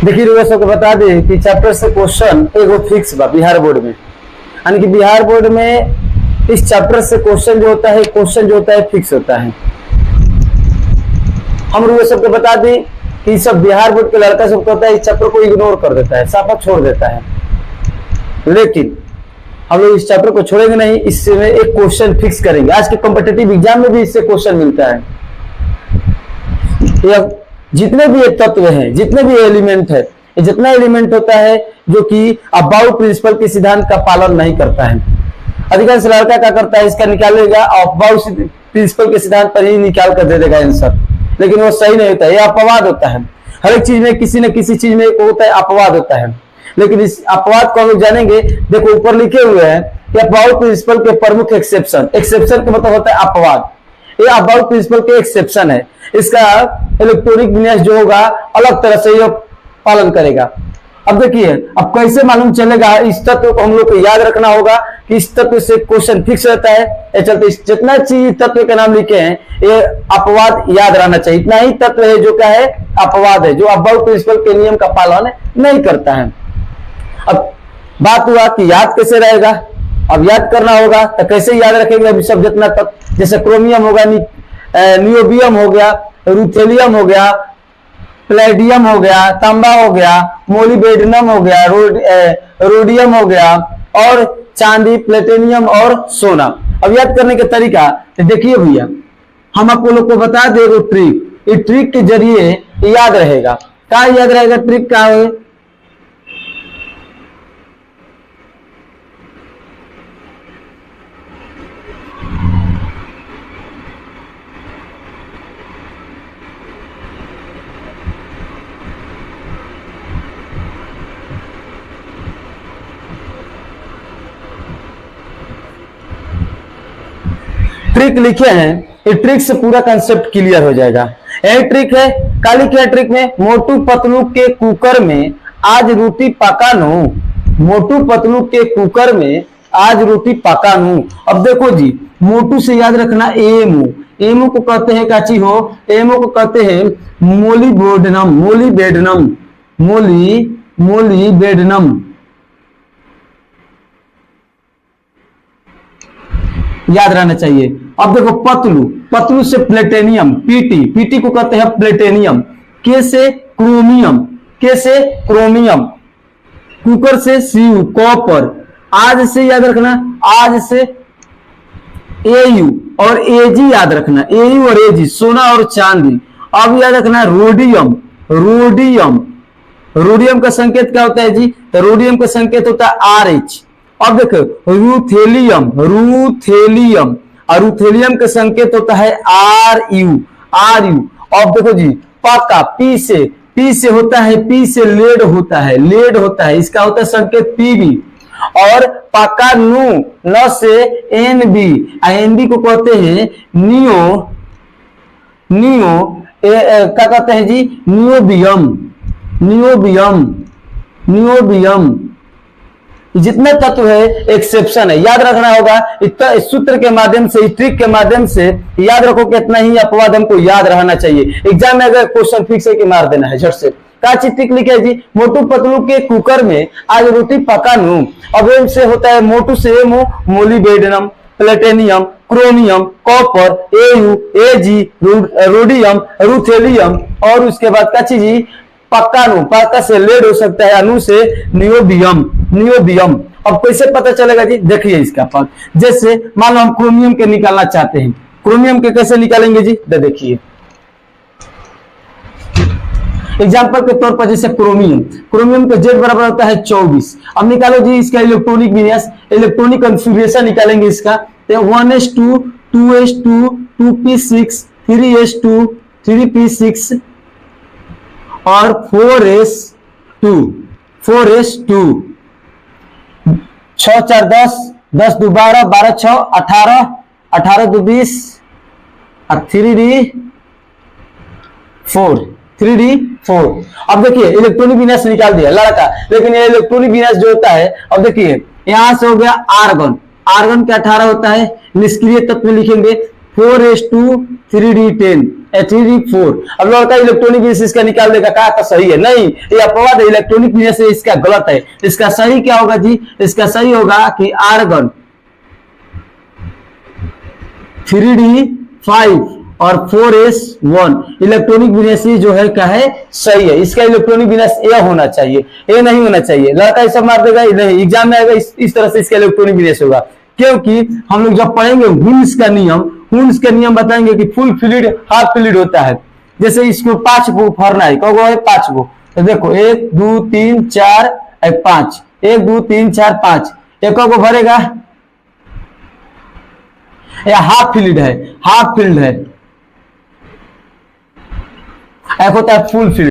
देखिए रउआ सबके बता दे कि चैप्टर से क्वेश्चन एगो फिक्स बा बिहार बोर्ड में, यानी कि बिहार बोर्ड में इस चैप्टर से क्वेश्चन जो होता है फिक्स होता है। हम रउआ सबके बता दें कि सब बिहार बोर्ड के लड़का सब होता है इस चैप्टर को इग्नोर कर देता है, साफा छोड़ देता है, लेकिन हम लोग इस चैप्टर को छोड़ेंगे नहीं, इससे में एक क्वेश्चन फिक्स करेंगे। आज के कॉम्पिटिटिव एग्जाम में भी इससे क्वेश्चन मिलता है। यह जितने भी तत्व हैं, जितने भी एलिमेंट है, जितना एलिमेंट होता है जो कि अबाउट प्रिंसिपल के सिद्धांत का पालन नहीं करता है। अधिकांश लड़का क्या करता है, इसका निकालेगा अबाउट प्रिंसिपल के सिद्धांत पर ही निकाल कर दे देगा आंसर, लेकिन वो सही नहीं होता है, यह अपवाद होता है। हर एक चीज में किसी न किसी चीज में एक होता है अपवाद होता है, लेकिन इस अपवाद को हम लोग जानेंगे। देखो ऊपर लिखे हुए हैं कि अबाउट प्रिंसिपल के प्रमुख एक्सेप्शन का मतलब होता है अपवाद। ये अबाउट प्रिंसिपल के एक्सेप्शन है, इसका इलेक्ट्रॉनिक विन्यास जो होगा अलग तरह से यह पालन करेगा। अब देखिए अब कैसे मालूम चलेगा, इस तत्व को हम लोग को याद रखना होगा कि इस तत्व से क्वेश्चन फिक्स रहता है। चलते जितना चीज तत्व के नाम लिखे हैं ये अपवाद याद रहना चाहिए। इतना ही तत्व है जो क्या है अपवाद है, जो अबाउट प्रिंसिपल के नियम का पालन नहीं करता है। अब बात हुआ कि याद कैसे रहेगा, अब याद करना होगा तो कैसे याद रखेंगे। अभी सब जितना तत्व जैसे क्रोमियम होगा, नियोबियम हो गया, रुथेलियम हो गया, प्लेडियम हो गया, तांबा हो गया, मोलिबेडनम हो गया, रोडियम हो गया और चांदी, प्लेटिनियम और सोना। अब याद करने का तरीका तो देखिए भैया, हम आपको लोग को बता दे वो ट्रिक, इस ट्रिक के जरिए याद रहेगा। क्या याद रहेगा, ट्रिक क्या है? ट्रिक लिखे हैं, ये ट्रिक से पूरा कंसेप्ट क्लियर हो जाएगा। यही ट्रिक है, काली क्या ट्रिक में, मोटू पतलू के कुकर में आज रोटी पका नू, मोटू पतलू के कुकर में आज रोटी पका नू। अब देखो जी, मोटू से याद रखना एमू, एमू को कहते हैं काची हो, एमू को कहते हैं मोलिबेडनम, मोलिबेडनम, मोलिबेडनम याद रहना चाहिए। अब देखो पतलू, पतलू से प्लेटेनियम, पीटी, पीटी को कहते हैं प्लेटेनियम, के से क्रोमियम, के से क्रोमियम, कुकर से सीयू, कॉपर, आज से याद रखना, आज से एयू और एजी याद रखना, एयू और एजी, सोना और चांदी। अब याद रखना रोडियम, रोडियम, रोडियम का संकेत क्या होता है जी, तो रोडियम का संकेत होता है आर एच। अब देखो रूथेलियम, रूथेलियम, और रूथेलियम का संकेत होता है आर यू, आर यू। अब देखो जी पाका, पी से होता है, पी से लेड होता है, लेड होता है, इसका होता है संकेत पीबी। और पाका नू, न से एनबी, एनबी को कहते हैं नियो, नियो क्या कहते हैं जी, नियोबियम, नियोबियम, नियोबियम। जितने तत्व है एक्सेप्शन है, याद रखना होगा। इस सूत्र के माध्यम से, इस ट्रिक के माध्यम से याद रखो कि इतना ही अपवाद हमको याद रहना चाहिए। एग्जाम में अगर क्वेश्चन फिक्स है कि मार देना है झट से। क्या ट्रिक लिखे जी, मोटू पतलू के कुकर में आज रोटी पका नू। अब से होता है मोटू से एमू, molybdenum, platinum, chromium, copper, AU, AG, rhodium, ruthenium और उसके बाद क्या चीज पक्का नू, पक्का से लेड हो सकता है, अनु से नियोबियम, नियोबियम। अब कैसे पता चलेगा जी, देखिए इसका पास, जैसे मान लो हम क्रोमियम के निकालना चाहते हैं, क्रोमियम के कैसे निकालेंगे जी, देखिए एग्जांपल के तौर पर जैसे क्रोमियम, क्रोमियम का जेड बराबर होता है 24। अब निकालो जी इसका इलेक्ट्रॉनिक विन्यास, इलेक्ट्रॉनिक कॉन्फ़िगरेशन निकालेंगे इसका, 1s2, 2s2, 2p6, 3s2, 3p6 और 4s2, 4s2, 6 4 10, 10 2 12, 12 6 18, 18 2 20 और 3d4। अब देखिए इलेक्ट्रॉनिक विन्यास निकाल दिया लड़का, लेकिन ये इलेक्ट्रॉनिक विन्यास जो होता है, अब देखिए यहां से हो गया आर्गन, आर्गन का 18 होता है, निष्क्रिय तत्व लिखेंगे 4s2 3d10, 4। अब लड़का इलेक्ट्रॉनिक बिजनेस का निकाल देगा, कहा का सही है, नहीं ये अपवाद है, इलेक्ट्रॉनिक बिजनेस इसका गलत है। इसका सही क्या होगा जी, इसका सही होगा कि आर्गन 3d5 और 4s1 इलेक्ट्रॉनिक बिजनेस जो है क्या है, सही है। इसका इलेक्ट्रॉनिक बिजनेस ए होना चाहिए, ए नहीं होना चाहिए। लड़का ऐसा मार देगा, नहीं एग्जाम में आएगा इस तरह से इसका इलेक्ट्रॉनिक बिजनेस होगा। क्योंकि हम लोग जब पढ़ेंगे हुन्स का नियम, हुन्स का नियम बताएंगे कि फुल फ्लूइड हाफ फ्लूइड होता है। जैसे इसको 5 को भरना है, कौन है 5 को, तो देखो 1 2 3 4 5, 1 2 3 4 5, एक को भरेगा, या हाफ फील्ड है, हाफ फील्ड है, एक होता है फुल फील्ड।